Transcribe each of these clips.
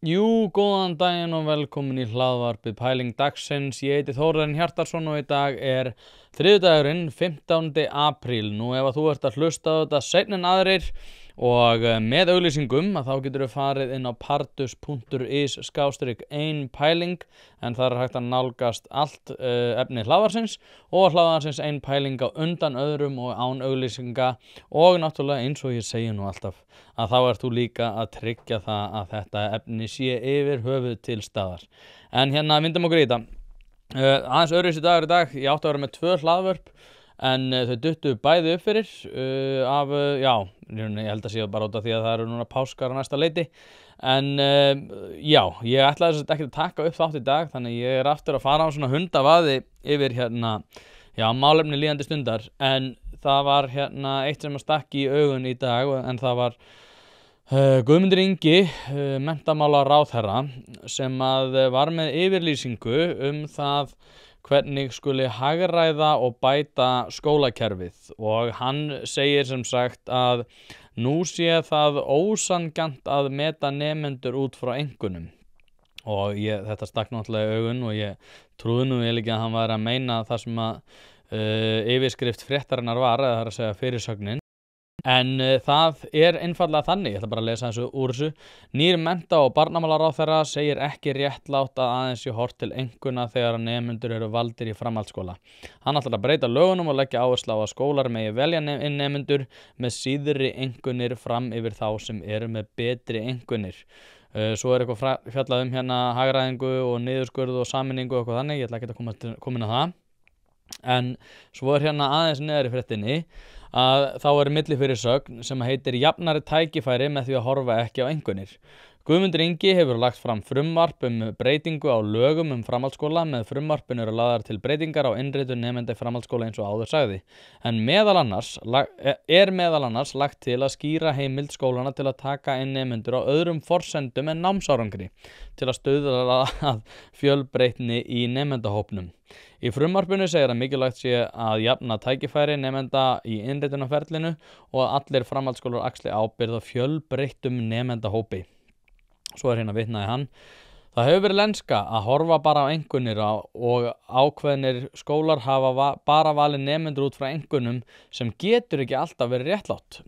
Jú, góðan daginn og velkomin í hlaðvarpið Pæling dagsins. Ég heiti Þórarinn Hjartarson og í dag er þriðjudagurinn 15. apríl. Nú ef að þú ert að hlusta á þetta seinna en aðrir og með auglýsingum þá getur þú farið inn á partus.is/einpæling en það er hægt að nálgast allt efni hlaðvarsins og hlaðvarsins ein pæling á undan öðrum og án auglýsinga og náttúrulega eins og ég segi nú alltaf að þá ert þú líka að tryggja það að þetta efni sé yfir höfuð til staðar. En hérna vindum okkur í þetta. Aðeins öðruvísi dagur í dag, ég átti að vera með 2 hlaðvörp en þau duttu bæði upp fyrir ég held að sé bara út af því að það eru núna páskar á næsta leiti. En ég ætlaði þess ekki að taka upp þátt í dag, þannig ég er aftur að fara á svona hundavaði yfir málefni líðandi stundar. En það var eitt sem að stakk í augun í dag en það var Guðmundur Ingi, menntamálaráðherra, sem að var með yfirlýsingu það hvernig skuli hagræða og bæta skólakerfið og hann segir sem sagt að nú sé það ósanngjarnt að meta nemendur út frá einkunnum og þetta stakk náttúrulega í augun og ég trúði nú ekki að hann væri að meina það sem að yfirskrift fréttarinnar var, eða það er að segja fyrirsögnin. En það er einfaldlega þannig, ég ætla bara að lesa þessu úr þessu. Nýr mennta- og barnamálaráðherra segir ekki réttlátt að aðeins sé horft til einkunna þegar nemendur eru valdir í framhaldsskóla. Hann ætlar að breyta lögunum og leggja áherslu á að skólar megi velja inn nemendur með síðri einkunnir fram yfir þá sem eru með betri einkunnir. Svo er eitthvað fjallað hagræðingu og niðurskurð og sameiningu og eitthvað þannig, ég ætla ekki að koma inn á það. En svo er aðeins neðar í fréttinni að þá er millifyrirsögn sem heitir jafnari tækifæri með því að horfa ekki á einkunnir. Guðmundur Ingi hefur lagt fram frumvarp breytingu á lögum framhaldsskóla. Með frumvarpinu eru lagðar til breytingar á innritun nemenda í framhaldsskóla eins og áður sagði. En meðal annars lagt til að skýra heimild skólana til að taka inn nemendur á öðrum forsendum en námsárangri til að stuðla að fjölbreytni í nemendahópnum. Í frumvarpinu segir að mikilvægt sé að jafna tækifæri nemenda í innritunarferlinu og að allir framhaldsskólar axli ábyrgð á fjölbreyttum nemendahópi. Svo er vitnaði hann. Það hefur verið lenska að horfa bara á einkunnir og ákveðnir skólar hafa bara valið nemendur út frá einkunnum sem getur ekki alltaf verið réttlátt.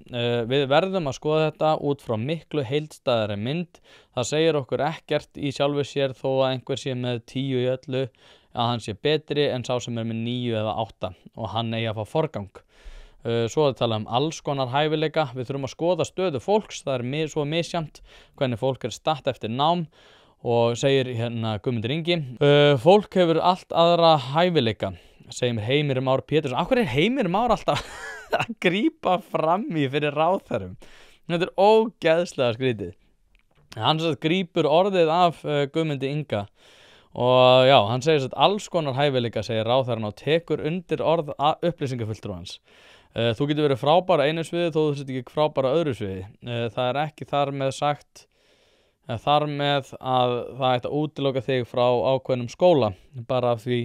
Við verðum að skoða þetta út frá miklu heildstæðari mynd. Það segir okkur ekkert í sjálfu sér þó að einhver sé með 10 í öllu að hann sé betri en sá sem er með 9 eða 8 og hann eigi að fá forgang. Svo að tala alls konar hæfileika. Við þurfum að skoða stöðu fólks, það er svo misjafnt hvernig fólk er statt eftir nám og segir Guðmundur Ingi. Fólk hefur allt aðra hæfileika, segir Heimir Már Pétursson. Af hverju er Heimir Már alltaf að grípa fram í fyrir ráðherrum? Þetta er ógeðslega skrítið. Hann grípur orðið af Guðmundi Inga og hann segir alls konar hæfileika, segir ráðherrann og tekur undir orð upplýsingafulltrúans. Þú getur verið frábæra einu sviði þó þú sért ekki frábæra öðru sviði. Það er ekki þar með að það ætti að útiloka þig frá ákveðnum skóla bara af því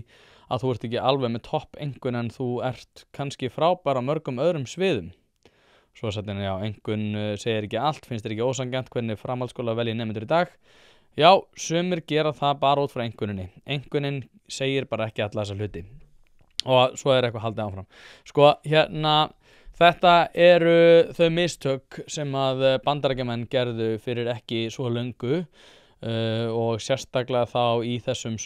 að þú ert ekki alveg með topp einkunn en þú ert kannski frábæra mörgum öðrum sviðum. Svo einkunn segir ekki allt, finnst þér ekki ósanngjarnt hvernig framhaldsskóla velji nemendur í dag? Já, sumir gera það bara út frá einkunninni. Einkunnin segir bara ekki alla þessa hluti. Og svo er eitthvað haldið áfram. Þetta eru þau mistök sem að Bandaríkjamenn gerðu fyrir ekki svo löngu og sérstaklega þá í þessum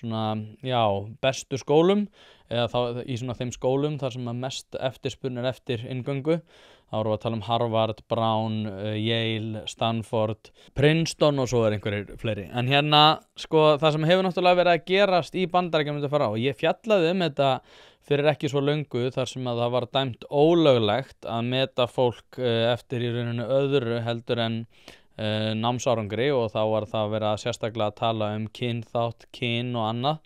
bestu skólum eða þá í þeim skólum þar sem að mest eftirspurn er eftir inngöngu. Þá erum við að tala Harvard, Brown, Yale, Stanford, Princeton og svo er einhverjir fleiri. En það sem hefur náttúrulega verið að gerast í Bandaríkjunum þetta fara og ég fjallaði þetta fyrir ekki svo löngu þar sem að það var dæmt ólöglegt að meta fólk eftir í rauninu öðru heldur en námsárangri og þá var það verið að sérstaklega að tala kynþátt, kyn og annað.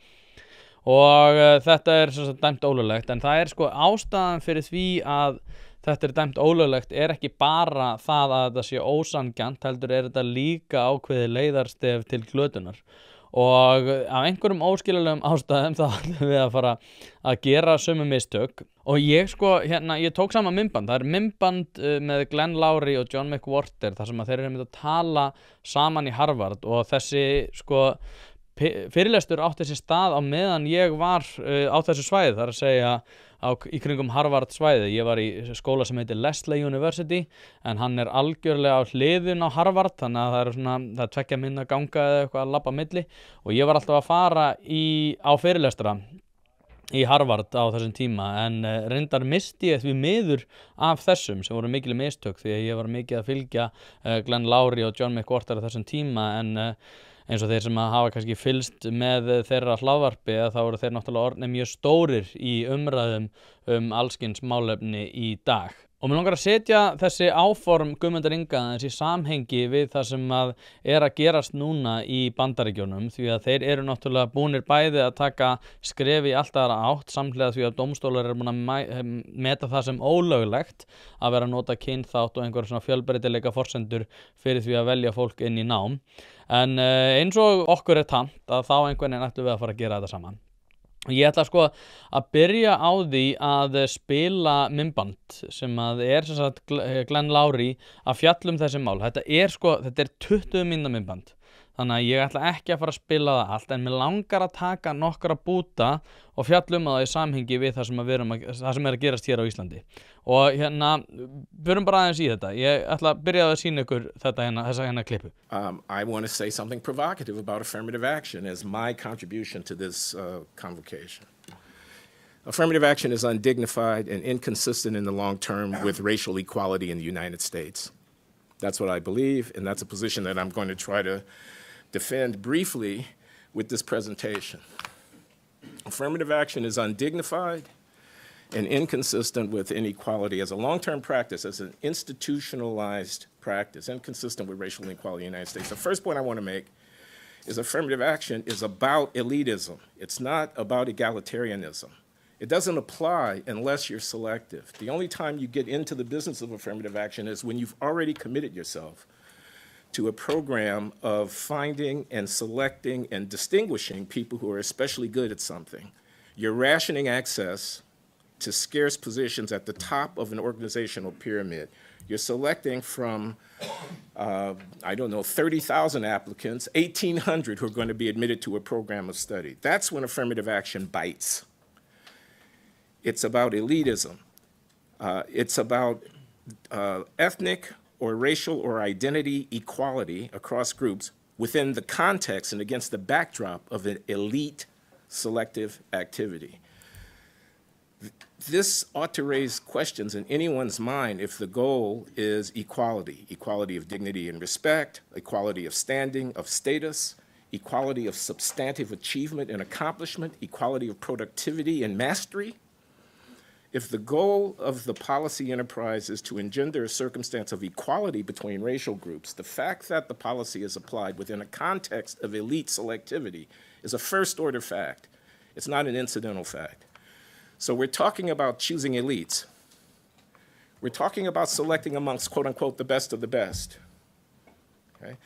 Og þetta er dæmt ólöglegt en það er ástæðan fyrir því að þetta er dæmt ólöglegt er ekki bara það að þetta sé ósanngjarnt heldur er þetta líka ákveðið leiðarstef til glötunar og af einhverjum óskiljulegum ástæðum þá ætlum við að fara að gera sömu mistök og ég ég tók saman myndband, það myndband með Glenn Loury og John McWhorter þar sem að þeir eru að tala saman í Harvard og þessi fyrirlestur átti sér stað á meðan ég var á þessu svæði, það að segja í kringum Harvard svæði. Ég var í skóla sem heitir Lesley University en hann algjörlega á hliðin á Harvard þannig að það er 2 minna ganga eða eitthvað að labba milli og ég var alltaf að fara á fyrirlestra í Harvard á þessum tíma en reyndar misti ég því miður af þessum sem voru mikil mistök því að ég var mikið að fylgja Glenn Loury og John McWhorter á þessum tíma en eins og þeir sem hafa kannski fylgst með þeirra hlaðvarpi þá eru þeir náttúrulega orðnir mjög stórir í umræðum allskyns málefni í dag. Og mér langar að setja þessi áform Guðmundar Inga aðeins í samhengi við það sem að gerast núna í Bandaríkjunum því að þeir eru náttúrulega búnir bæði að taka skref í allt aðra átt samhliða því að dómstólar eru búin að meta það sem ólöglegt að vera að nota kynþátt og einhverjum svona fjölbreytileika forsendur fyrir því að velja fólk inn í nám. En eins og okkur tamt að þá einhvern veginn ættum við að fara að gera þetta saman. Ég ætla að byrja á því að spila myndband sem að sem sagt Glenn Loury að fjalla þessi mál. Þetta er 20 mínútna myndband. Þannig að ég ætla ekki að fara að spila það allt en mér langar að taka nokkra búta og fjalla það í samhengi við það sem að gerast hér á Íslandi. Og byrjum bara aðeins í þetta. Ég ætla að byrja að sýna ykkur þessa klippu. I want to say something provocative about affirmative action as my contribution to this convocation. Affirmative action is undignified and inconsistent in the long term with racial equality in the United States. That's what I believe, and that's a position that I'm going to try to defend briefly with this presentation. Affirmative action is undignified and inconsistent with inequality as a long-term practice, as an institutionalized practice, inconsistent with racial inequality in the United States. The first point I want to make is affirmative action is about elitism. It's not about egalitarianism. It doesn't apply unless you're selective. The only time you get into the business of affirmative action is when you've already committed yourself to a program of finding and selecting and distinguishing people who are especially good at something. You're rationing access to scarce positions at the top of an organizational pyramid. You're selecting from, 30,000 applicants, 1,800 who are going to be admitted to a program of study. That's when affirmative action bites. It's about elitism. It's about ethnic or racial or identity equality across groups within the context and against the backdrop of an elite selective activity. This ought to raise questions in anyone's mind if the goal is equality, equality of dignity and respect, equality of standing, of status, equality of substantive achievement and accomplishment, equality of productivity and mastery. If the goal of the policy enterprise is to engender a circumstance of equality between racial groups, the fact that the policy is applied within a context of elite selectivity is a first-order fact. It's not an incidental fact. So we're talking about choosing elites. We're talking about selecting amongst, quote-unquote, the best of the best. Okay?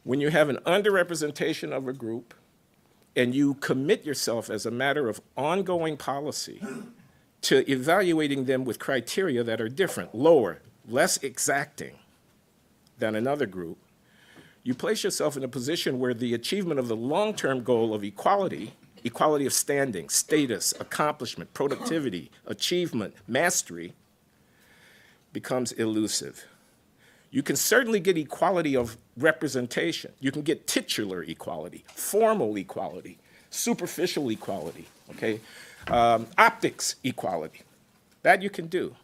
When you have an underrepresentation of a group and you commit yourself as a matter of ongoing policy to evaluating them with criteria that are different, lower, less exacting than another group, you place yourself in a position where the achievement of the long-term goal of equality, equality of standing, status, accomplishment, productivity, achievement, mastery, becomes elusive. You can certainly get equality of representation. You can get titular equality, formal equality, superficial equality, okay? Optics equality, that you can do.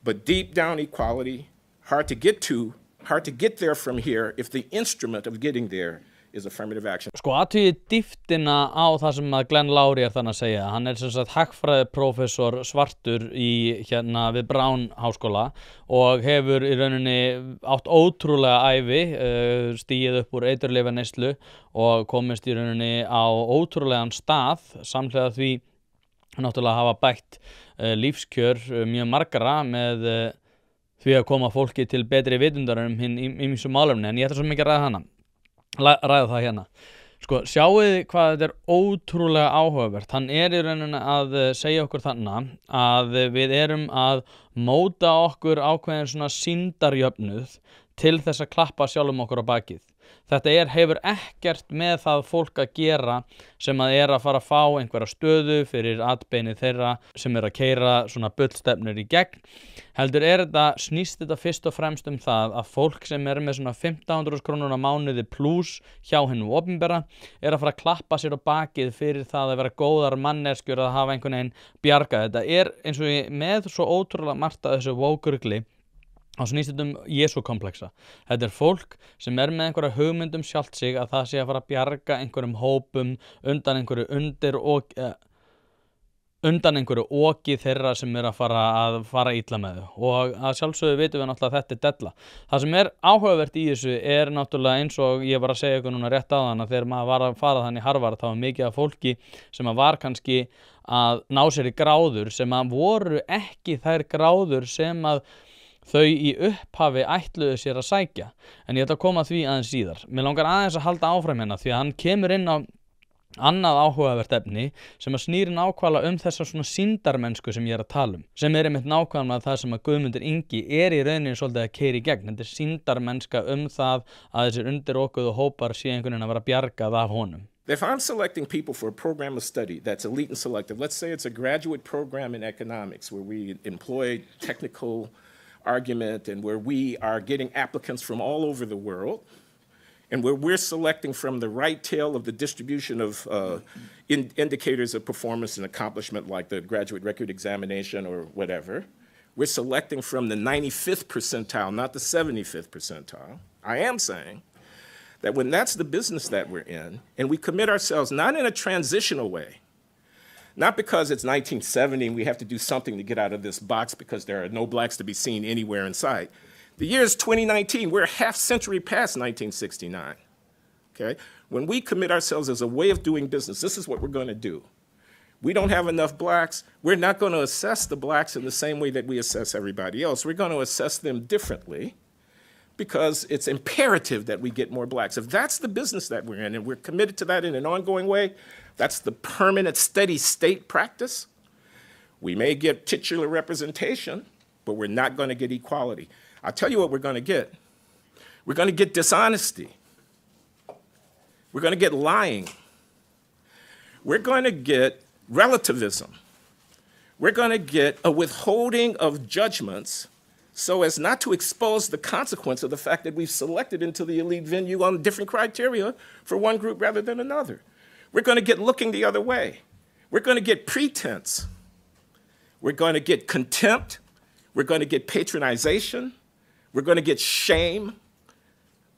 But deep down equality, hard to get there from here if the instrument of getting there is affirmative action. Athugið dýptina á það sem að Glenn Loury þannig að segja. Hann sem sagt hagfræðiprófessor svartur við Brown háskóla og hefur í rauninni átt ótrúlega ævi, stigið upp úr eiturlyfjaneyslu og komist í rauninni á ótrúlegan stað samhliða því náttúrulega hafa bætt lífskjör mjög margra með því að koma fólki til betri vitundar hinn ýmsu málefni en ég ætla svo mikið að ræða það Sko, sjáið hvað þetta ótrúlega áhugavert. Hann í rauninni að segja okkur þannig að við erum að móta okkur ákveðin svona sýndarjöfnuð til þess að klappa sjálfum okkur á bakið. Þetta hefur ekkert með það fólk að gera sem að fara að fá einhverja stöðu fyrir atbeini þeirra sem að keyra svona bullstefnur í gegn. Heldur snýst þetta fyrst og fremst það að fólk sem með svona 1500 krónur á mánuði pluss hjá hinu opinbera að fara að klappa sér á bakið fyrir það að vera góðar manneskjur að hafa einhvern veginn bjarga. Þetta eins og með svo ótrúlega margt að þessu woke-rugli. Og snýst þetta Jesú-kompleksa. Þetta fólk sem með einhverja hugmynd sjálft sig að það sé að fara að bjarga einhverjum hópum undan einhverju undan einhverju oki þeirra sem að fara illa með þau. Og að sjálfsögðu vitum við náttúrulega að þetta della. Það sem áhugavert í þessu náttúrulega eins og ég var að segja ykkur núna rétt áðan að þegar maður var að fara þannig Harvard þá var mikið af fólki sem var kannski að ná sér í gráður sem að voru ekki þær gráður sem að þau í upphafi ætluðu sér að sækja. En ég ætla að koma að því aðeins síðar. Mér langar aðeins að halda áfram hérna því að hann kemur inn á annað áhugavert efni sem að snýri nákvæmlega þessa svona sýndarmennsku sem ég að tala sem einmitt nákvæmlega það sem að Guðmundur Ingi í rauninni svolítið að keyra í gegn. Þetta sýndarmennska það að þessir undirokuðu hópar sé einhvern veginn að vera bjargað af honum. If I'm selecting people for a program of study that's elite and selective, let's say it's a graduate program in economics where we employ technical argument and where we are getting applicants from all over the world and where we're selecting from the right tail of the distribution of indicators of performance and accomplishment like the graduate record examination or whatever. We're selecting from the 95th percentile, not the 75th percentile. I am saying that when that's the business that we're in and we commit ourselves not in a transitional way, not because it's 1970 and we have to do something to get out of this box because there are no blacks to be seen anywhere in sight. The year is 2019. We're a half century past 1969. Okay? When we commit ourselves as a way of doing business, this is what we're going to do. We don't have enough blacks. We're not going to assess the blacks in the same way that we assess everybody else. We're going to assess them differently because it's imperative that we get more blacks. If that's the business that we're in and we're committed to that in an ongoing way, that's the permanent, steady state practice. We may get titular representation, but we're not going to get equality. I'll tell you what we're going to get. We're going to get dishonesty. We're going to get lying. We're going to get relativism. We're going to get a withholding of judgments so as not to expose the consequence of the fact that we've selected into the elite venue on different criteria for one group rather than another. We're going to get looking the other way. We're going to get pretense. We're going to get contempt. We're going to get patronization. We're going to get shame.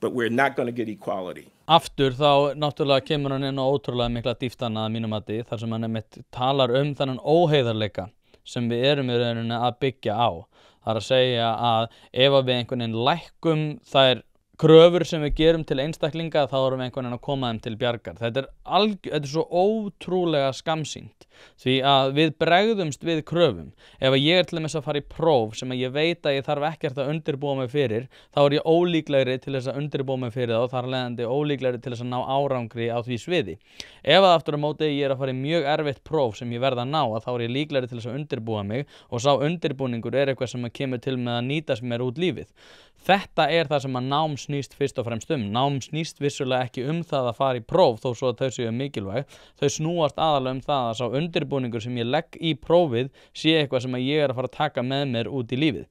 But we're not going to get equality. Aftur þá náttúrulega kemur hann inn á ótrúlega mikla dýftana að mínum mati þar sem hann einmitt talar þennan óheiðarleika sem við erum í rauninni að byggja á. Það að segja að ef við einhvern veginn lækkum þær kröfur sem við gerum til einstaklinga þá erum við einhvern veginn að koma þeim til bjargar. Þetta er svo ótrúlega skammsýnt því að við bregðumst við kröfum. Ef ég til dæmis að fara í próf sem ég veit að ég þarf ekkert að undirbúa mig fyrir, þá ég ólíklegri til þess að undirbúa mig fyrir það og þar af leiðandi ólíklegri til þess að ná árangri á því sviði. Ef að aftur á móti ég að fara í mjög erfitt próf sem ég verð að ná, þá ég líklegri til þess að undirbúa mig og sá undirbúningur eitthvað sem kemur til með að nýtast mér út lífið. Þetta það sem að nám snýst fyrst og fremst Nám snýst vissulega ekki það að fara í próf þó svo að þau séu mikilvæg. Þau snúast aðalega það að sá undirbúningur sem ég legg í prófið sé eitthvað sem ég að fara að taka með mér út í lífið.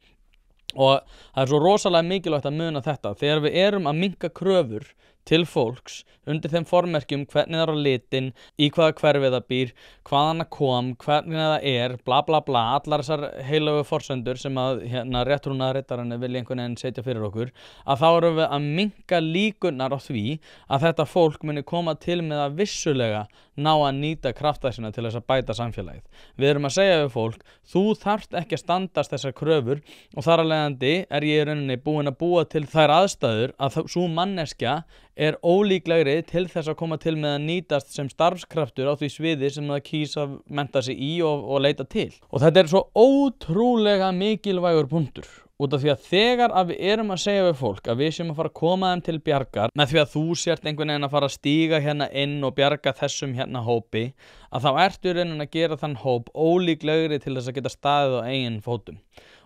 Og það svo rosalega mikilvægt að muna þetta. Þegar við erum að minnka kröfur til fólks undir þeim formerkjum hvernig það litin, í hvaða hverfi það býr, hvaðan það kom, hvernig það bla bla bla, allar þessar heilögu forsendur sem að réttrúnaðarriddararnir vilja einhvern veginn setja fyrir okkur, að þá erum við að minnka líkurnar á því að þetta fólk muni koma til með að vissulega ná að nýta krafta sína til þess að bæta samfélagið. Við erum að segja við fólk, þú þarft ekki að standast þessar kröfur og þar af leiðandi ég í rauninni búin að búa til þær aðstæður að sú manneskja er ólíklegri til þess að koma til með að nýtast sem starfskraftur á því sviði sem það kýs að mennta sig í og leita til. Og þetta er svo ótrúlega mikilvægur punktur. Út af því að þegar að við erum að segja við fólk að við séum að fara að koma þeim til bjargar með því að þú sért einhvern veginn að fara að stíga hérna inn og bjarga þessum hérna hópi, að þá ertu raunin að gera þann hóp ólíklegri til þess að geta staðið á eigin fótum.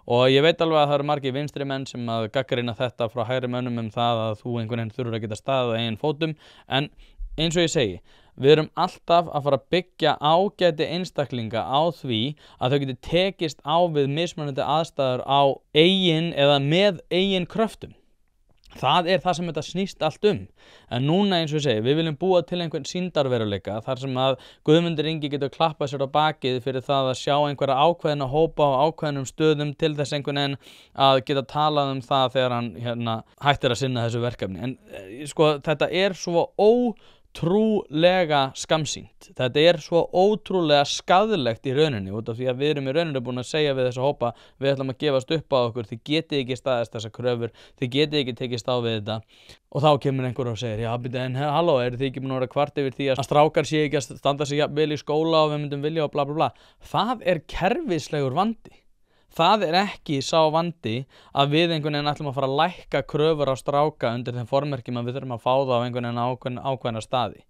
Og ég veit alveg að það eru margir vinstri menn sem að gagnrýna þetta frá hægri mönnum það að þú einhvern veginn þurfur að geta staðið á eigin fótum, en eins og ég segi, við erum alltaf að fara að byggja ágæti einstaklinga á því að þau geti tekist á við mismunandi aðstæður á eigin eða með eigin kröftum. Það er það sem þetta snýst allt en núna eins og ég segi, við viljum búa til einhvern sýndarveruleika þar sem að Guðmundur Ingi getur klappað sér á bakið fyrir það að sjá einhverja ákveðna hópa á ákveðnum stöðum til þess einhvern veginn að geta talað það þegar hann hættir að sinna þessu verkefni. En sko, þetta er svo ótrúlega skamsýnt. Þetta er svo ótrúlega skaðlegt í rauninni, út af því að við erum í rauninni búin að segja við þessa hópa, við ætlum að gefast upp á okkur, þið getið ekki staðist þessa kröfur, þið getið ekki tekist á við þetta. Og þá kemur einhver og segir, já, en halló, eru þið ekki búin að vera kvart yfir því að strákar sé ekki að standa sig vel í skóla og við myndum vilja og bla bla bla. Það er kerfislegur vandi. Það er ekki sá vandi að við einhvern veginn ætlum að fara að lækka kröfur á stráka undir þeim formerkjum að við þurfum að fá það á einhvern veginn ákveðna staði.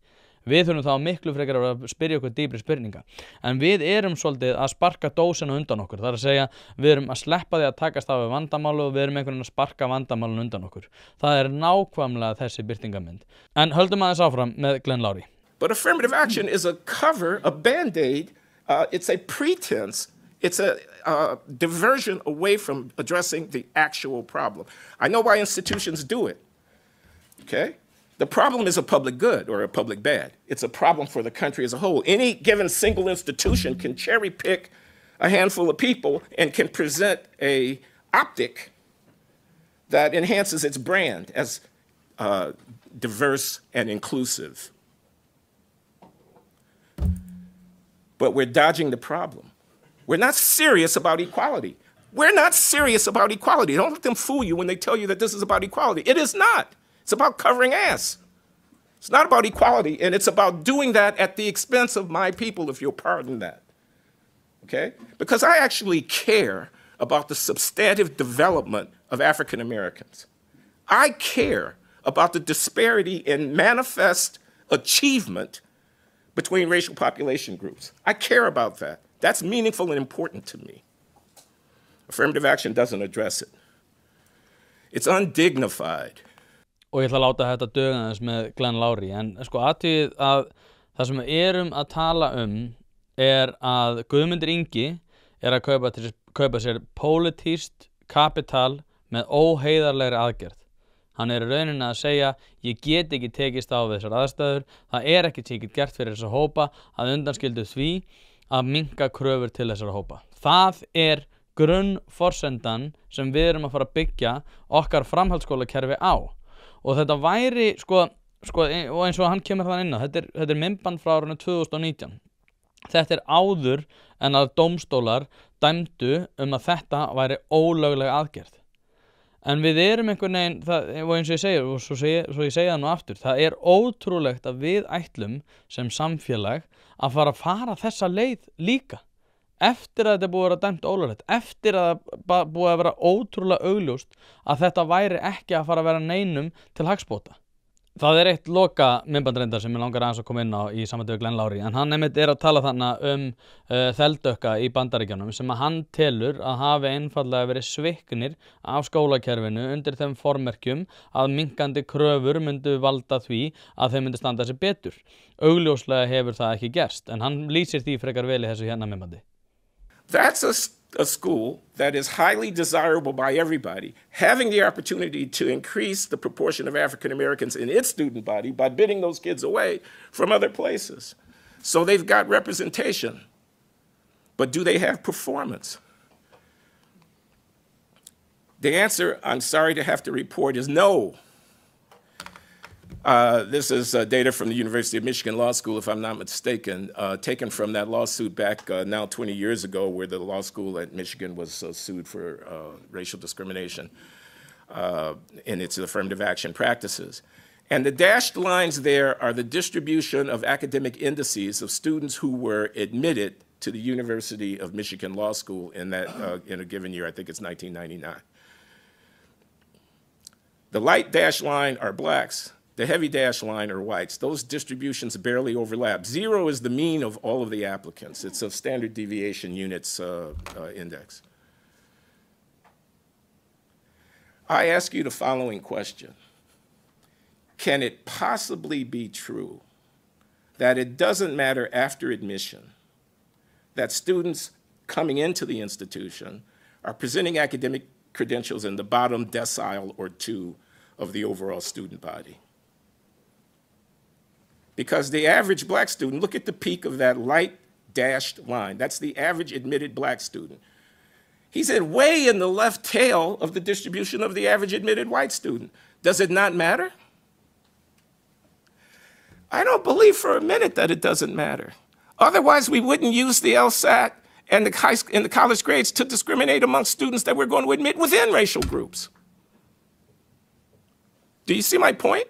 Við þurfum þá miklu frekar að spyrja okkur dýpri spurninga. En við erum svolítið að sparka dósina undan okkur. Það er að segja, við erum að sleppa því að takast á við vandamálu og við erum einhvern veginn að sparka vandamálun undan okkur. Það er nákvæmlega þessi birtingamynd. En höldum aðeins áfram með Glenn Loury. But affirmative action is a cover, a band-aid, it's a pretense. It's a diversion away from addressing the actual problem. I know why institutions do it, okay? The problem is a public good or a public bad. It's a problem for the country as a whole. Any given single institution can cherry pick a handful of people and can present an optic that enhances its brand as diverse and inclusive. But we're dodging the problem. We're not serious about equality. We're not serious about equality. Don't let them fool you when they tell you that this is about equality. It is not. It's about covering ass. It's not about equality, and it's about doing that at the expense of my people, if you'll pardon that. Okay? Because I actually care about the substantive development of African Americans. I care about the disparity in manifest achievement between racial population groups. I care about that. That's meaningful and important to me. Affirmative action doesn't address it. It's undignified. Og ég ætla að láta þetta duga aðeins með Glenn Loury, en sko athugið að það sem við erum að tala er að Guðmundur Ingi er að kaupa sér pólitískt kapital með óheiðarlegri aðgerð. Hann er í rauninni að segja, ég get ekki tekist á við þessar aðstæður, það er ekki tekið gert fyrir þessa hópa að undanskildu því að minnka kröfur til þessara hópa. Það er grunnforsendan sem við erum að fara að byggja okkar framhaldsskólakerfi á. Og þetta væri, og eins og hann kemur þann inn á, þetta er myndband frá árinu 2019. Þetta er áður en að dómstólar dæmdu að þetta væri ólögleg aðgerð. En við erum einhvern veginn, og eins og ég segir, og svo ég segi það nú aftur, það er ótrúlegt að við ætlum sem samfélag að fara þessa leið líka. Eftir að þetta búið að vera dæmt ólöglegt, eftir að það búið að vera ótrúlega augljóst að þetta væri ekki að fara að vera neinum til hagsbóta. Það er eitt loka myndbandreyndar sem ég langar aðeins að koma inn á í samvættu við Glenn Loury, en hann einmitt er að tala þarna þeldökka í Bandaríkjunum sem að hann telur að hafi einfaldlega verið sviknir af skólakerfinu undir þeim formerkjum að minnkandi kröfur myndu valda því að þeim myndi standa sig betur. Augljóslega hefur það ekki gerst, en hann lýsir því frekar vel í þessu hérna myndbandi. That's a school that is highly desirable by everybody, having the opportunity to increase the proportion of African Americans in its student body by bidding those kids away from other places. So they've got representation. But do they have performance? The answer, I'm sorry to have to report, is no. This is data from the University of Michigan Law School, if I'm not mistaken, taken from that lawsuit back now 20 years ago where the law school at Michigan was sued for racial discrimination in its affirmative action practices. And the dashed lines there are the distribution of academic indices of students who were admitted to the University of Michigan Law School in a given year. I think it's 1999. The light dashed line are blacks. The heavy dashed line are whites. Those distributions barely overlap. 0 is the mean of all of the applicants. It's a standard deviation units index. I ask you the following question. Can it possibly be true that it doesn't matter after admission that students coming into the institution are presenting academic credentials in the bottom decile or 2 of the overall student body? Because the average black student, look at the peak of that light dashed line. That's the average admitted black student. He's way in the left tail of the distribution of the average admitted white student. Does it not matter? I don't believe for a minute that it doesn't matter. Otherwise, we wouldn't use the LSAT and the college grades to discriminate among students that we're going to admit within racial groups. Do you see my point?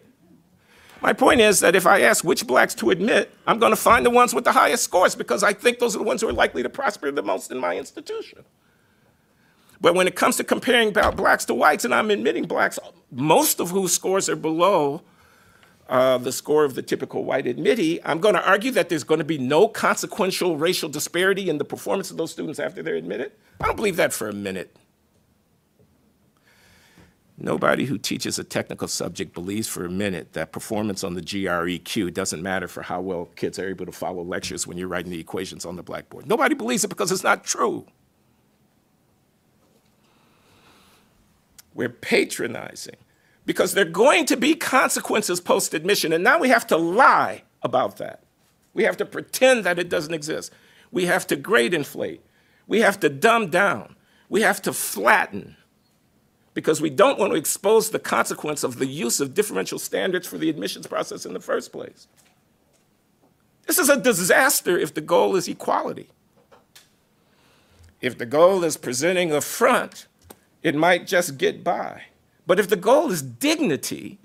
My point is that if I ask which blacks to admit, I'm going to find the ones with the highest scores because I think those are the ones who are likely to prosper the most in my institution. But when it comes to comparing blacks to whites, and I'm admitting blacks, most of whose scores are below the score of the typical white admittee, I'm going to argue that there's going to be no consequential racial disparity in the performance of those students after they're admitted. I don't believe that for a minute. Nobody who teaches a technical subject believes for a minute that performance on the GREQ doesn't matter for how well kids are able to follow lectures when you're writing the equations on the blackboard. Nobody believes it because it's not true. We're patronizing because there are going to be consequences post-admission, and now we have to lie about that. We have to pretend that it doesn't exist. We have to grade inflate. We have to dumb down. We have to flatten because we don't want to expose the consequence of the use of differential standards for the admissions process in the first place. This is a disaster if the goal is equality. If the goal is presenting a front, it might just get by. But if the goal is dignity,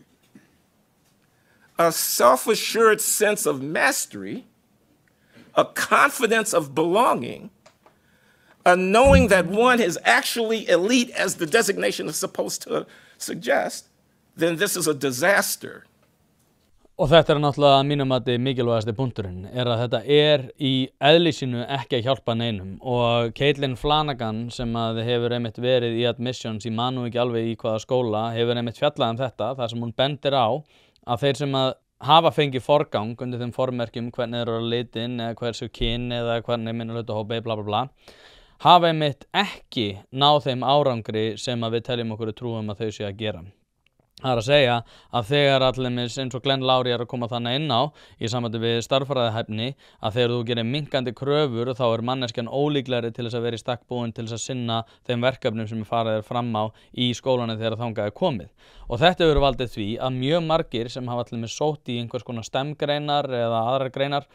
a self-assured sense of mastery, a confidence of belonging, a knowing that one is actually elite as the designation is supposed to suggest, then this is a disaster. Og þetta náttúrulega að mínum mati mikilvægasti punkturinn, að þetta í eðlisínu ekki að hjálpa neinum og Caitlin Flanagan sem að hefur einmitt verið í admissions, ég man nú ekki alveg í hvaða skóla, hefur einmitt fjallað þetta, þar sem hún bendir á að þeir sem að hafa fengið forgang undir þeim formerkjum hvernig þeir eru litin eða hversu kyn eða hvernig minnihlutahópi bla bla bla, hafa einmitt ekki náð þeim árangri sem að við teljum okkur trúum að þau séu að gera. Það að segja að þegar allimis eins og Glenn Loury að koma þannig inn á í sambandi við stærðfræðihæfni að þegar þú gerir minnkandi kröfur þá manneskjan ólíklegri til þess að vera í stakk búin til þess að sinna þeim verkefnum sem farið fram á í skólanum þegar þangað komið. Og þetta hefur valdið því að mjög margir sem hafa allimis sótt í einhvers konar STEM-greinar eða aðrar greinar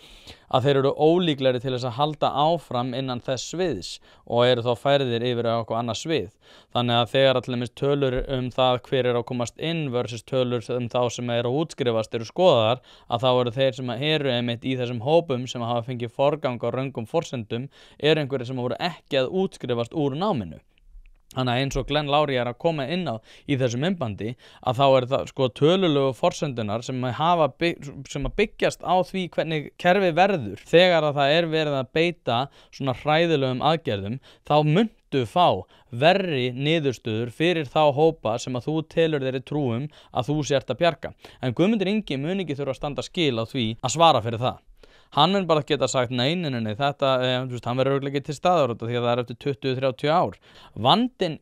að þeir eru ólíklegri til þess að halda áfram innan þess sviðs og eru þá færðir yfir á eitthvað annað svið. Þannig að þegar allimis tölur það hver að komast inn versus tölur þá sem eru að útskrifast eru skoðaðar að þá eru þeir sem eru einmitt í þessum hópum sem hafa fengið forgang á röngum forsendum einhverjir sem voru ekki að útskrifast úr náminu. Þannig að eins og Glenn Loury að koma inn á í þessum myndbandi að þá það sko tölulegu forsendunar sem að byggjast á því hvernig kerfi verður þegar að það verið að beita svona hræðilegum aðgerðum þá muntu fá verri niðurstöður fyrir þá hópa sem að þú telur þeirri trúum að þú sért að bjarga. En Guðmundur Ingi mun ekki þurfa að standa skil á því að svara fyrir það. Hann mun bara geta sagt nei, þetta, hann verður örugglega ekki til staðar út af því að það eftir 20-30 ár. Vandinn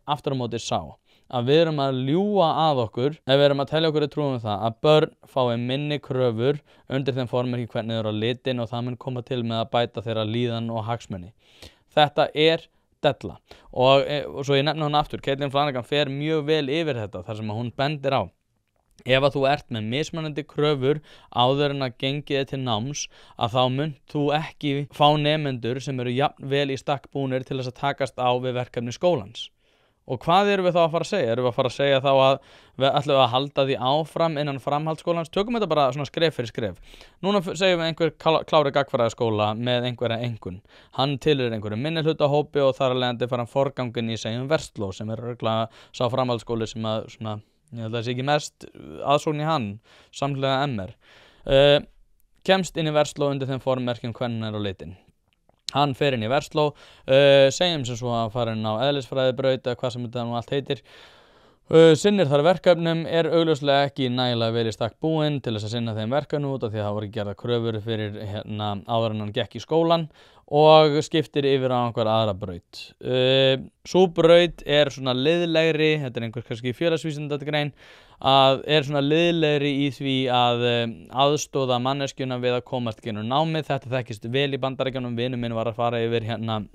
aftur á móti sá að við erum að ljúga að okkur ef við erum að telja okkur í trúum það að börn fái minni kröfur undir þeim formerki hvernig þeir eru á litin og það mun koma til með að bæta þeirra líðan og hagsmuni. Þetta della. Og svo ég nefni hann aftur, Caitlin Flanagan fer mjög vel yfir þetta þar sem hún bendir á. Ef að þú með mismunandi kröfur áður en að gengið til náms að þá munt þú ekki fá nemendur sem eru jafn vel í stakk búnir til þess að takast á við verkefni skólans. Og hvað erum við þá að fara að segja? Erum við að fara að segja þá að við ætlum að halda því áfram innan framhaldsskólans? Tökum þetta bara svona skref fyrir skref. Núna segjum við einhver klári gagnfræðaskóla með einhverja engun. Hann tilheyrir einhverju minnihlutahópi og þar af leiðandi fara hann forganginn í segjum Versló sem örugglega sá framhaldsskóli sem að svona, ég held að það sé ekki mest aðsókn í hann, samhliða MR. Kemst inn í Versló undir þeim formerkjum hvernig á litin. Hann fer inn í Versló, segjum sem svo að fara inn á eðlisfræðibraut eða hvað sem þetta nú allt heitir. Sinnir þar verkefnum, augljóslega ekki nægilega vel í stakk búinn til þess að sinna þeim verkefnum út af því að það voru ekki gerða kröfur fyrir áður en hann gekk í skólan og skiptir yfir á einhver aðra braut. Sú braut svona liðlegri, þetta einhver kannski félagsvísindagrein, að svona liðlegri í því að aðstoða manneskjuna við að komast gegnum námið. Þetta þekkist vel í Bandaríkjunum. Vinur minn var að fara yfir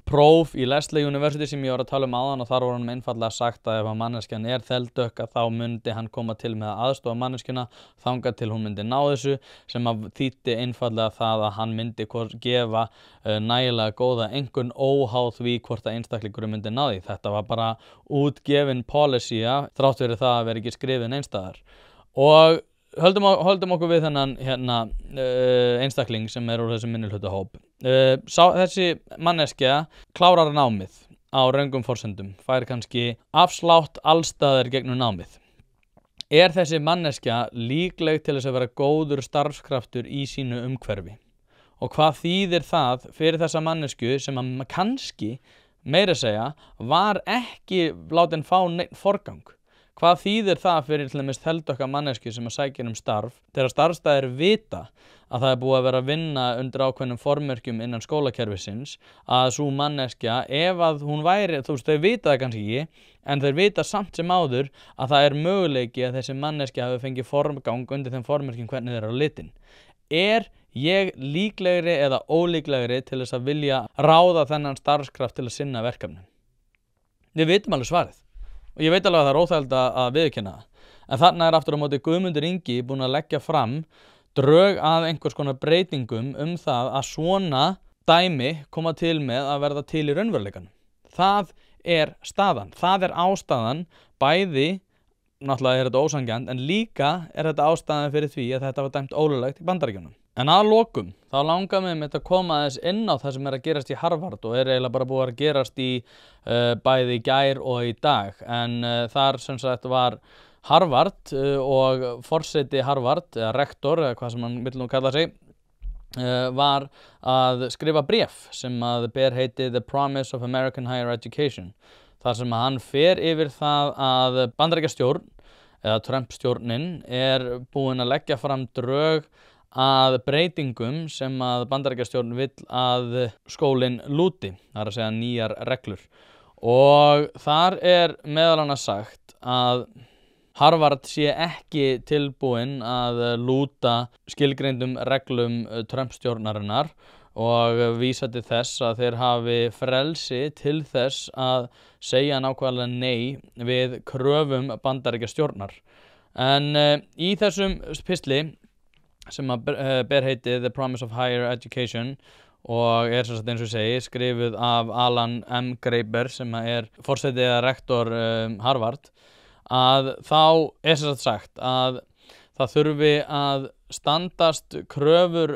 próf í Lesley University sem ég var að tala áðan og þar var hann einfaldlega sagt að ef að manneskjan þeldökk að þá myndi hann koma til með að aðstoða manneskjuna þangað til hún myndi ná þessu, sem að þýddi einfaldlega það að hann myndi gefa nægilega góða einhvern óháð því hvort að einstaklingur myndi ná því. Þetta var bara útgefin policy þrátt fyrir það að vera ekki skrifin einstæðar. Og höldum okkur við þennan einstakling sem úr þessum minnihlutahóp. Þessi manneskja klárar námið á röngum forsendum, fær kannski afslátt allstaðar gegnum námið. Þessi manneskja líkleg til þess að vera góður starfskraftur í sínu umhverfi? Og hvað þýðir það fyrir þessa mannesku sem að kannski, meira segja, var ekki látin fá neitt forgang? Hvað þýðir það fyrir til dæmis þeldökka mannesku sem að sækja starf þegar starfsstæðir vita að það er búið að vera að vinna undir ákveðnum formerkjum innan skólakerfisins, að sú manneskja, ef að hún væri, þú veist, þau vita það kannski ekki, en þeir vita samt sem áður að það möguleiki að þessi manneskja hafi fengið forgang undir þeim formerkjum hvernig þeir eru litin. Ég líklegri eða ólíklegri til þess að vilja ráða þennan starfskraft til að sinna verkefnum? Við vitum alveg svarið. Og ég veit alveg að það óþægilegt að viðurkenna það. En þarna aftur á móti Guðmundur Ingi búinn að leggja fram drög að einhvers konar breytingum það að svona dæmi koma til með að verða til í raunveruleikanum. Það staðan. Það ástæðan, bæði, náttúrulega þetta ósanngjarnt, en líka þetta ástæðan fyrir því að þetta var dæmt ólöglegt í Bandaríkjunum. En að lokum, þá langar mig að koma aðeins inn á það sem að gerast í Harvard og eiginlega bara búið að gerast í bæði í gær og í dag. En þar sem sagt var Harvard og forseti Harvard, eða rektor, eða hvað sem hann vill nú kalla sig, var að skrifa bréf sem að ber heiti The Promise of American Higher Education. Þar sem að hann fer yfir það að Bandaríkjastjórn, eða Trump-stjórnin, búin að leggja fram drög að breytingum sem að Bandaríkjastjórn vill að skólinn lúti, það að segja nýjar reglur. Og þar meðal annars sagt að Harvard sé ekki tilbúin að lúta skilgreindum reglum Trump-stjórnarinnar og vísa til þess að þeir hafi frelsi til þess að segja nákvæmlega nei við kröfum Bandaríkjastjórnar. En í þessum pistli sem að ber heiti The Promise of Higher Education og sem sagt eins og segi skrifuð af Alan M. Graeber sem forseti eða rektor Harvard, að þá sem sagt að það þurfi að standast kröfur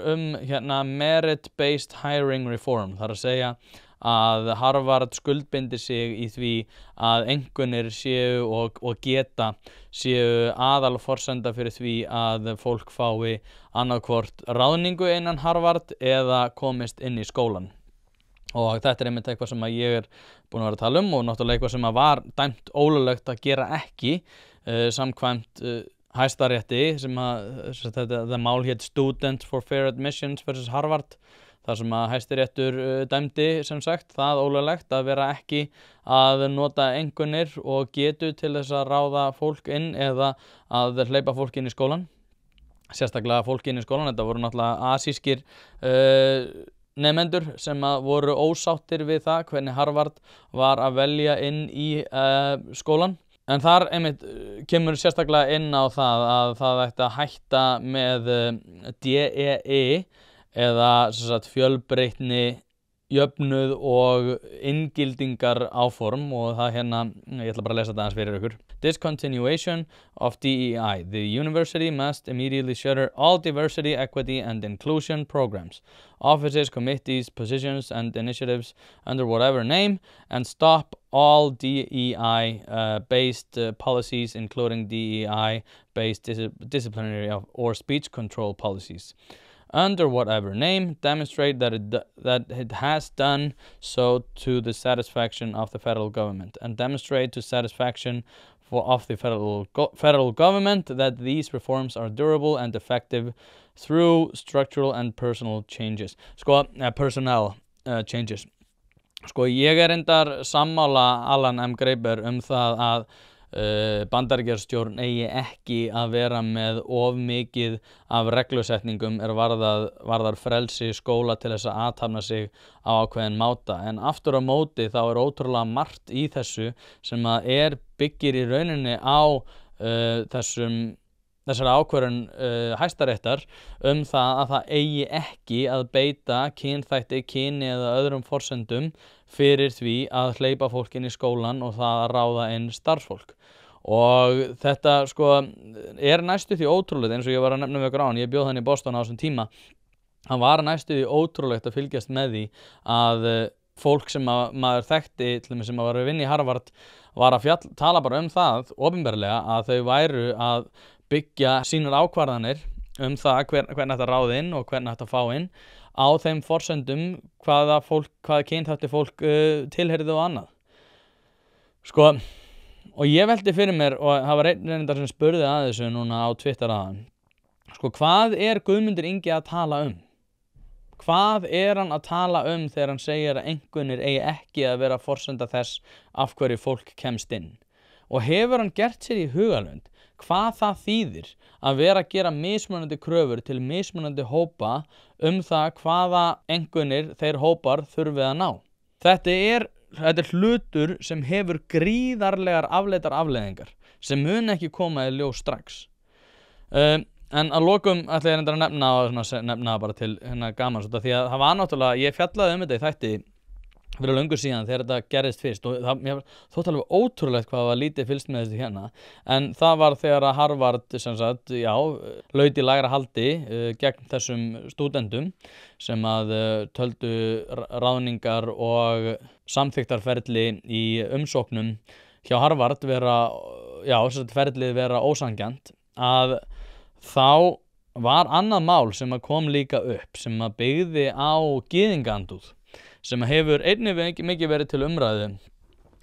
merit-based hiring reform, þar að segja að Harvard skuldbindi sig í því að einkunnir séu og geta séu aðalforsenda fyrir því að fólk fái annaðhvort ráðningu innan Harvard eða komist inn í skólan. Og þetta einmitt eitthvað sem að ég búin að vera að tala og náttúrulega eitthvað sem að var dæmt ólöglegt að gera ekki samkvæmt Hæstarétti sem að þetta mál hét Students for Fair Admissions versus Harvard. þar sem að Hæstiréttur dæmdi sem sagt það ólöglegt að vera ekki að nota einkunnir og getu til þess að ráða fólk inn eða að hleypa fólk inn í skólan. Sérstaklega fólk inn í skólan, þetta voru náttúrulega asískir nemendur sem voru ósáttir við það hvernig Harvard var að velja inn í skólan. En þar einmitt kemur sérstaklega inn á það að það ætti að hætta með DEI eða fjölbreytni jöfnuð og inngildingar áform og það hérna, ég ætla bara að lesa það aðeins fyrir ykkur. Discontinuation of DEI. The university must immediately shutter all diversity, equity, and inclusion programs, offices, committees, positions, and initiatives under whatever name, and stop all DEI-based policies, including DEI-based disciplinary or speech control policies. Under whatever name, demonstrate that it has done so to the satisfaction of the federal government, and demonstrate to satisfaction of the federal government that these reforms are durable and effective through structural and personal changes. Personnel changes. Ég reyndar sammála Alan M. Graeber það að Bandaríkjastjórn eigi ekki að vera með of mikið af reglusetningum varðar frelsi skóla til þess að athafna sig á ákveðin máta, en aftur á móti þá ótrúlega margt í þessu sem að byggir í rauninni á þessari ákvörðun Hæstaréttar það að það eigi ekki að beita kynþætti, kyni eða öðrum forsendum fyrir því að hleypa fólk inn í skólan og það að ráða inn starfsfólk. Og þetta næstu því ótrúlegt, eins og ég var að nefna við ykkur án, ég bjó þannig í Boston á þessum tíma, það var næstu því ótrúlegt að fylgjast með því að fólk sem maður þekkti, til dæmis sem var að vinna í Harvard, var að tala bara það opinberlega að þau væru að byggja sínar ákvarðanir það hvernig þetta ráði inn og hvernig þetta fá inn á þeim forsendum hvaða kynþætti fólk tilheyrði og annað. Og ég velti fyrir mér, og það var einn reyndar sem spurði að þessu núna á Twitter aðan, hvað Guðmundur Ingi að tala Hvað hann að tala þegar hann segir að einkunnir eigi ekki að vera forsenda þess af hverju fólk kemst inn? Og hefur hann gert sér í hugarlund hvað það þýðir að vera að gera mismunandi kröfur til mismunandi hópa það hvaða einkunnir þeir hópar þurfi að ná? Þetta er hlutur sem hefur gríðarlegar afleitar afleiðingar sem mun ekki koma í ljós strax. En að lokum ætla ég að nefna bara til gamans, því að það var náttúrulega, ég fjallaði þetta í þætti fyrir löngu síðan þegar þetta gerðist fyrst og mér þótti alveg ótrúlegt hvað var lítið fylgst með þessu hérna, en það var þegar að Harvard laut í lægra haldi gegn þessum stúdendum sem að töldu ráðningar og samþykktarferli í umsóknum hjá Harvard ferlið vera ósanngjarnt, að þá var annað mál sem að kom líka upp sem að byggði á gyðingaandúð sem hefur einnig mikið verið til umræðu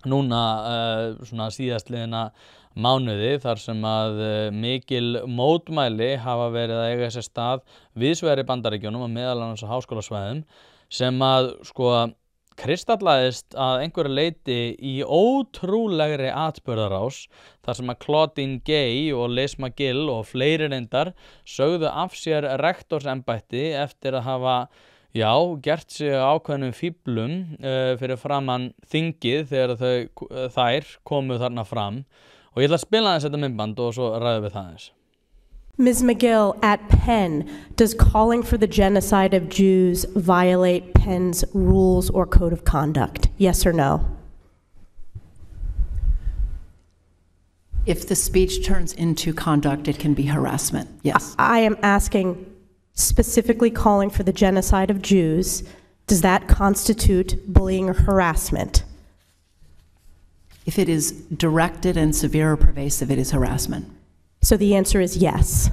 núna síðastliðina mánuði, þar sem að mikil mótmæli hafa verið að eiga sér stað víðsvegar í Bandaríkjunum og meðal annars á háskólasvæðum sem að kristallaðist að einhverju leyti í ótrúlegri atburðarás þar sem að Claudine Gay og Liz McGill og fleiri reyndar sögðu af sér rektorsembætti eftir að hafa gert sig ákveðnum fíflum fyrir framan þingið þegar þær komu þarna fram, og ég ætla að spila aðeins þetta myndband og svo ræðum við það aðeins. Ms. McGill, at Penn, does calling for the genocide of Jews violate Penn's rules or code of conduct? Yes or no? If the speech turns into conduct, it can be harassment, yes. I am asking, specifically calling for the genocide of Jews, does that constitute bullying or harassment? If it is directed and severe or pervasive, it is harassment. So the answer is yes.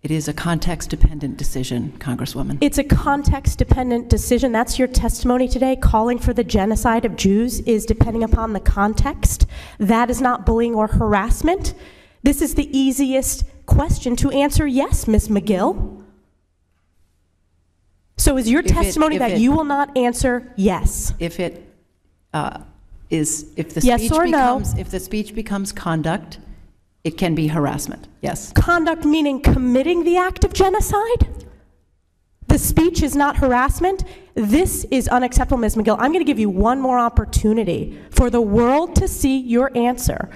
It is a context-dependent decision, Congresswoman. It's a context-dependent decision. That's your testimony today. Calling for the genocide of Jews is depending upon the context. That is not bullying or harassment. This is the easiest question to answer yes, Ms. McGill. So is your testimony that you will not answer yes? If it if the yes speech or becomes no? If the speech becomes conduct, it can be harassment, yes. Conduct meaning committing the act of genocide? The speech is not harassment? This is unacceptable, Ms. McGill. I'm going to give you one more opportunity for the world to see your answer.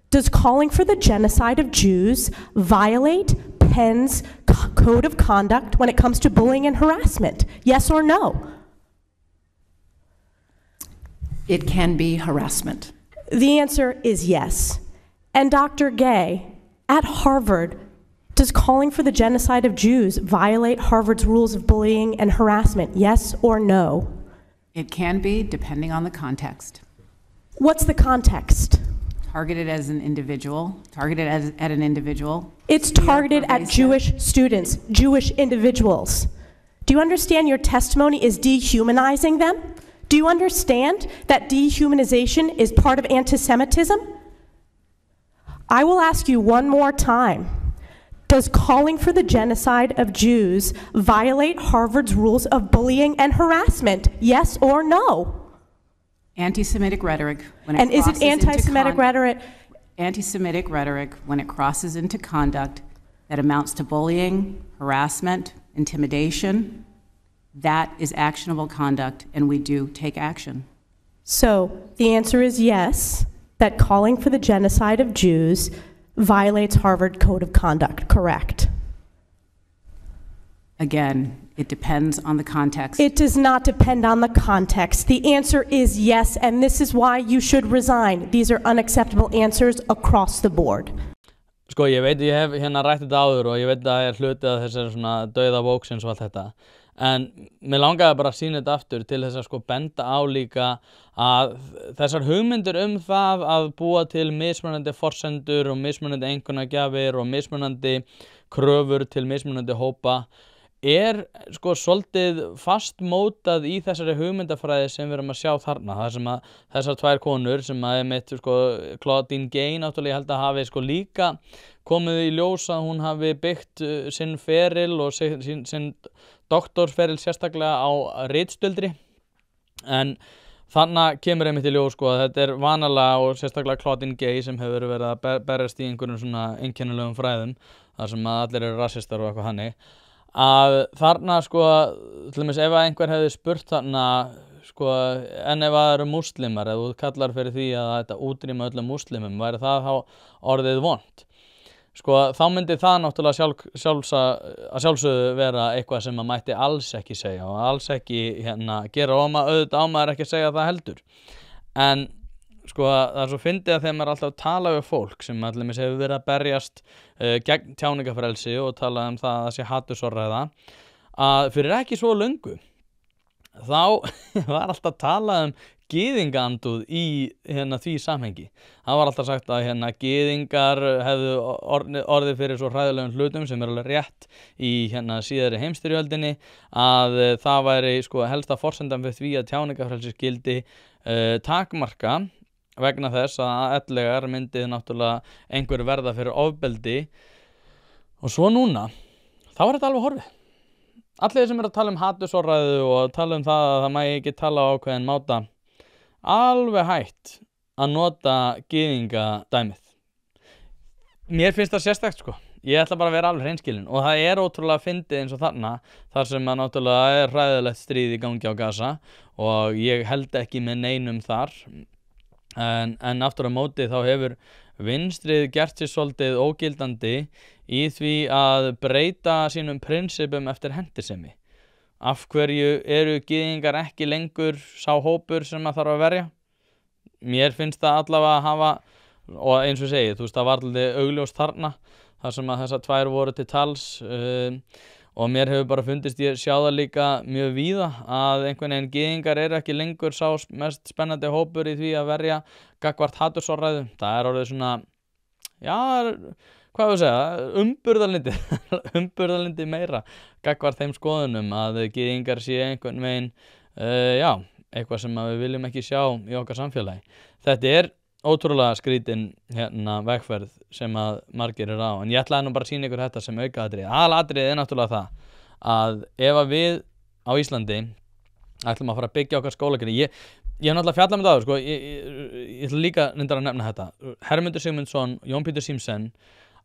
Does calling for the genocide of Jews violate Penn's code of conduct when it comes to bullying and harassment? Yes or no? It can be harassment. The answer is yes. And Dr. Gay, at Harvard, does calling for the genocide of Jews violate Harvard's rules of bullying and harassment, yes or no? It can be, depending on the context. What's the context? Targeted as an individual, targeted at an individual. It's targeted at Jewish students, Jewish individuals. Do you understand your testimony is dehumanizing them? Do you understand that dehumanization is part of anti-Semitism? I will ask you one more time. Does calling for the genocide of Jews violate Harvard's rules of bullying and harassment, yes or no? Anti-Semitic rhetoric when it And is it anti-Semitic rhetoric? Anti-Semitic rhetoric when it crosses into conduct that amounts to bullying, harassment, intimidation, that is actionable conduct, and we do take action. So the answer is yes, that calling for the genocide of Jews violates Harvard Code of Conduct, correct? Again, it depends on the context. It does not depend on the context. The answer is yes, and this is why you should resign. These are unacceptable answers across the board. Sko, ég veit, ég hef hérna rætt þetta áður og ég veit að það er hluti að þessari svona dauða vóksins og allt þetta. En mér langaði bara að sýna þetta aftur til þess að sko benda á líka að þessar hugmyndir það að búa til mismunandi forsendur og mismunandi einkunnagjafir og mismunandi kröfur til mismunandi hópa sko svolítið fastmótað í þessari hugmyndafræði sem við erum að sjá þarna. Það sem að þessar tvær konur sem að mitt sko Claudine Gay náttúrulega ég held að hafi sko líka komið í ljós að hún hafi byggt sinn feril og sinn doktorsferil sérstaklega á ritstjöldri. En þannig kemur einmitt í ljós sko að þetta vanalega og sérstaklega Claudine Gay sem hefur verið að berjast í einhverjum svona einkennilegum fræðum þar sem að allir eru rassistar og eitthvað hannig. Að þarna sko, til dæmis ef einhver hefði spurt þarna sko, en ef það eru múslimar, ef þú kallar fyrir því að þetta útrýma öllum múslimum, væri það þá orðið vont? Sko, þá myndi það náttúrulega sjálfsögðu vera eitthvað sem maður mætti alls ekki segja og alls ekki gera og auðvitað á maður ekki að segja það heldur. En sko það er svo fyndið að þegar maður alltaf tala við fólk sem allir hefur verið að berjast gegn tjáningafrelsi og tala það að sé hatursorðræða að fyrir ekki svo löngu þá var alltaf talað gyðingaandúð í því samhengi. Það var alltaf sagt að gyðingar hefðu orðið fyrir svo hræðilegum hlutum sem alveg rétt í síðari heimsstyrjöldinni að það væri sko helsta forsendan fyrir því að tjáningafrelsi skyldi takmarka vegna þess að ellegar myndið náttúrulega einhver verða fyrir ofbeldi og svo núna þá er þetta alveg horfið. Allir sem eru að tala hatursorðræðu og tala það að það mægi ekki tala á ákveðin máta alveg hætt að nota gyðingadæmið. Mér finnst það sérstakt sko. Ég ætla bara að vera alveg hreinskilinn og það er ótrúlega fyndið eins og þarna þar sem að náttúrulega er hræðilegt stríð í gangi á Gaza og ég held ekki með neinum þar. En aftur á móti þá hefur vinstrið gert sér svolítið ógildandi í því að breyta sínum prinsipum eftir hentisemi. Af hverju eru gyðingar ekki lengur sá hópur sem að þarf að verja? Mér finnst það allavega að hafa, og eins og segi, þú veist, það var alltaf augljóst þarna, þar sem að þessar tvær voru til tals og mér hefur bara fundist ég sjá það líka mjög víða að einhvern veginn gyðingar eru ekki lengur sá mest spennandi hópur í því að verja gagnvart hatursorðræðu. Það er orðið svona, já, hvað við segja, umburðarlyndi meira gagnvart þeim skoðunum að gyðingar sé einhvern veginn, já, eitthvað sem við viljum ekki sjá í okkar samfélagi. Þetta er ótrúlega skrítin vegferð sem að margir eru á, en ég ætlaði nú bara að sýna ykkur þetta sem aukaatriði. Aðalatriðið er náttúrulega það að ef að við á Íslandi ætlum að fara að byggja okkar skólakerfi, ég hef náttúrulega fjallað með það sko, ég ætla líka reyndar að nefna þetta. Hermundur Sigmundsson, Jón Pétur Símsen,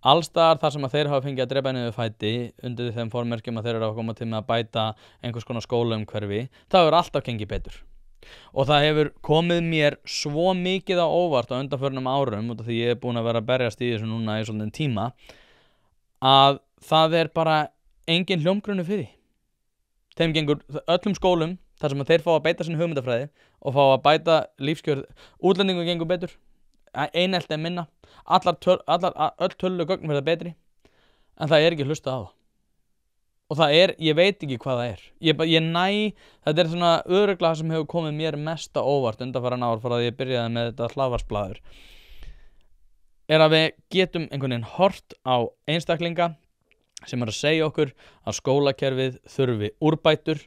allstaðar þar sem að þeir hafa fengið að drepa niður fæti undir þeim formerkjum að þeir eru að koma til með að bæta einhvers konar skólaumhverfi, það hefur alltaf gengið betur. Og það hefur komið mér svo mikið á óvart á undanförnum árum út af því ég er búin að vera að berjast í þessu núna í svolítinn tíma að það er bara engin hljómgrunur fyrir. Þeim gengur öllum skólum þar sem að þeir fá að beita sinni hugmyndafræði og fá að bæta lífskjör, útlendingum gengur betur, einelti minna, öll töluleg gögn verða betri, en það er ekki hlustað á það. Og það er, ég veit ekki hvað það er. Þetta er svona örugglega sem hefur komið mér mest á óvart undanfarin ár frá því ég byrjaði með þetta hlaðvarpsblaður. Er að við getum einhvern veginn hort á einstaklinga sem að segja okkur að skólakerfið þurfi úrbætur.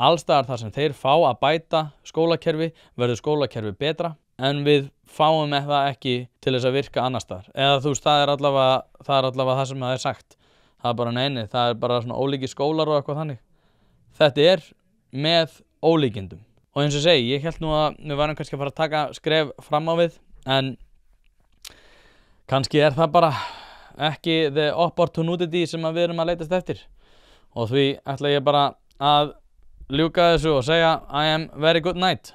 Allstaðar þar sem þeir fá að bæta skólakerfi verður skólakerfi betra, en við fáum með það ekki til þess að virka annars staðar. Eða þú veist, það er allavega það sem það er sagt. Það er bara neini, það er bara svona ólíki skólar og eitthvað þannig. Þetta er með ólíkindum. Og eins og segi, ég held nú að við varum kannski að fara að taka skref fram á við, en kannski er það bara ekki the opportunity sem við erum að leitast eftir. Og því ætla ég bara að ljúka þessu og segja I am very good night.